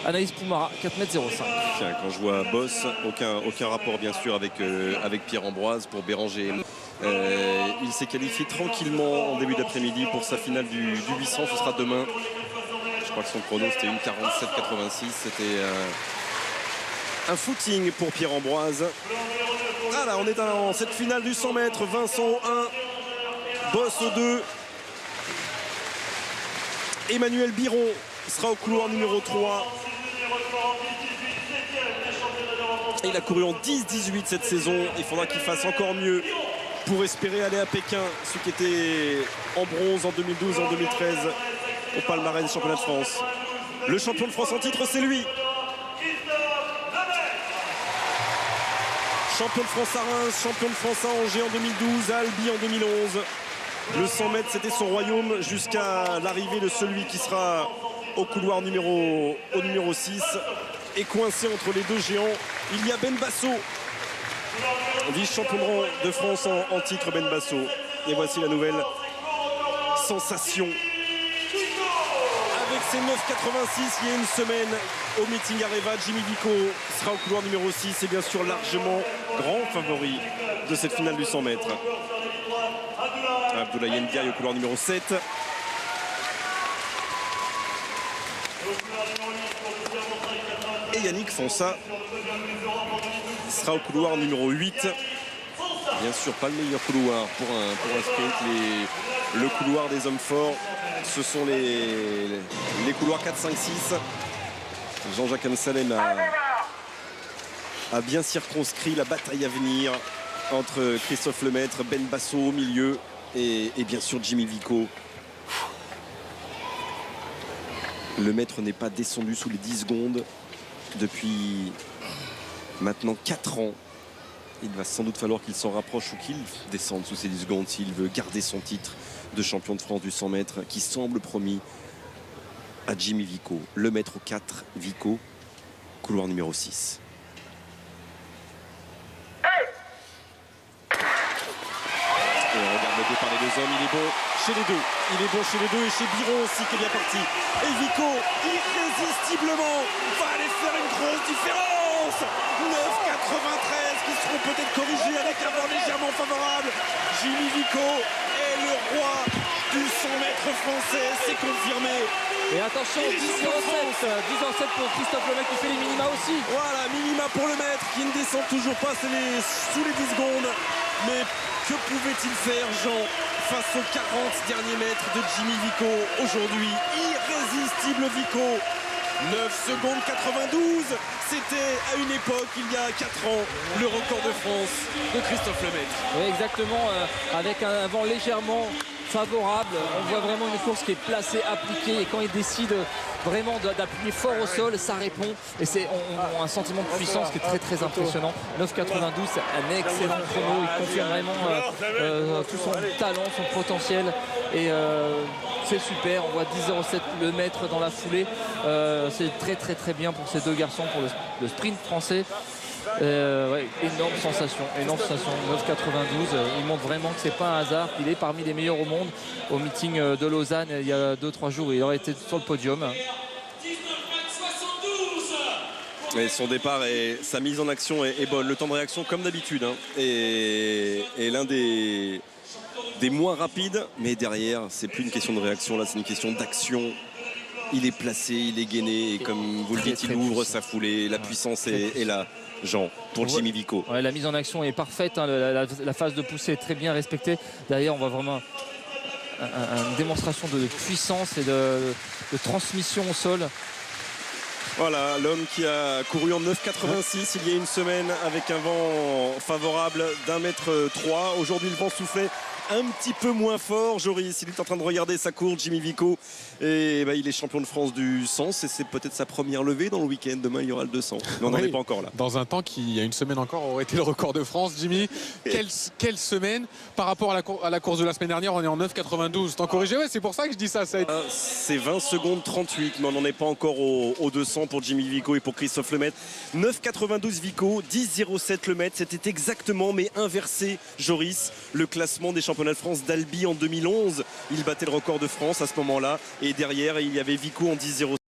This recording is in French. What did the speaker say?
Anaïs Poumara, 4,05 m. Tiens, quand je vois Boss, aucun rapport bien sûr avec Pierre-Ambroise pour Béranger. Il s'est qualifié tranquillement en début d'après-midi pour sa finale du 800. Ce sera demain. Je crois que son chrono c'était 1,47,86. C'était un footing pour Pierre-Ambroise. Ah là, on est dans cette finale du 100 mètres. Vincent au 1, Boss au 2. Emmanuel Biron sera au couloir numéro 3. Et il a couru en 10-18 cette saison. Il faudra qu'il fasse encore mieux pour espérer aller à Pékin, ce qui était en bronze en 2012, en 2013 au palmarès des championnats de France. Le champion de France en titre, c'est lui. Champion de France à Reims, champion de France à Angers en 2012, à Albi en 2011. Le 100 mètres, c'était son royaume jusqu'à l'arrivée de celui qui sera au couloir numéro 6. Et coincé entre les deux géants, il y a Ben Basso, vice-champion de France en titre, Ben Basso. Et voici la nouvelle sensation. Avec ses 9,86 il y a une semaine au meeting Areva, Jimmy Vico sera au couloir numéro 6 et bien sûr largement grand favori de cette finale du 100 mètres. Abdoulaye Ndiaye au couloir numéro 7. Et Yannick Fonsa sera au couloir numéro 8. Bien sûr, pas le meilleur couloir pour un sprint. Le couloir des hommes forts, ce sont les couloirs 4, 5, 6. Jean-Jacques Amsalem a bien circonscrit la bataille à venir entre Christophe Lemaître, Ben Basso au milieu et bien sûr Jimmy Vico. Lemaître n'est pas descendu sous les 10 secondes depuis maintenant 4 ans. Il va sans doute falloir qu'il s'en rapproche ou qu'il descende sous ces 10 secondes s'il veut garder son titre de champion de France du 100 mètres qui semble promis à Jimmy Vico. Lemaître au 4, Vico, couloir numéro 6. Et on regarde le départ des deux hommes, il est bon chez les deux. Il est bon chez les deux et chez Biron aussi qui est bien parti. Et Vico, irrésistiblement, va aller faire une grosse différence. 9,93 qui seront peut-être corrigés avec un vent légèrement favorable. Jimmy Vico est le roi du 100 mètres français, c'est confirmé. Et attention, 10,07 pour Christophe Lemaître qui fait les minima aussi. Voilà, minima pour Lemaître qui ne descend toujours pas sous les 10 secondes. Mais que pouvait-il faire, Jean, face aux 40 derniers mètres de Jimmy Vico aujourd'hui? Irrésistible Vico. 9 secondes 92, c'était à une époque, il y a 4 ans, le record de France de Christophe Lemaître. Oui, exactement, avec un vent légèrement favorable. On voit vraiment une course qui est placée, appliquée, et quand il décide vraiment d'appuyer fort au sol, ça répond. Et on a un sentiment de puissance qui est très très impressionnant. 9,92, c'est un excellent chrono. Il confirme vraiment tout son talent, son potentiel. Et c'est super, on voit 10,07 le mètre dans la foulée. C'est très très très bien pour ces deux garçons, pour le sprint français. Ouais, énorme sensation, 9,92. Il montre vraiment que c'est pas un hasard, qu'il est parmi les meilleurs au monde. Au meeting de Lausanne il y a 2-3 jours, il aurait été sur le podium. Et son départ et sa mise en action est bonne. Le temps de réaction comme d'habitude est l'un des moins rapides, mais derrière c'est plus une question de réaction, là c'est une question d'action. Il est placé, il est gainé et comme vous le dites, il ouvre sa foulée. La puissance est là, Jean, pour Jimmy Vico. Ouais, la mise en action est parfaite, hein, la phase de poussée est très bien respectée. Derrière, on voit vraiment une démonstration de puissance et de transmission au sol. Voilà, l'homme qui a couru en 9,86 il y a une semaine avec un vent favorable d'1,3 m. Aujourd'hui, le vent soufflait un petit peu moins fort. Joris, il est en train de regarder sa course, Jimmy Vico. Et il est champion de France du 100. Et c'est peut-être sa première levée dans le week-end. Demain, il y aura le 200. Mais on n'en est pas encore là. Dans un temps qui, il y a une semaine encore, aurait été le record de France, Jimmy. Quelle semaine par rapport à la course de la semaine dernière, on est en 9,92. T'en corrigé? Ouais, c'est pour ça que je dis ça. C'est 20 secondes 38, mais on n'en est pas encore au 200 pour Jimmy Vico et pour Christophe Lemaître. 9,92 Vico, 10,07 Lemaître. C'était exactement, mais inversé, Joris, le classement des championnats de France d'Albi en 2011. Il battait le record de France à ce moment-là. Et derrière, il y avait Vico en 10,07.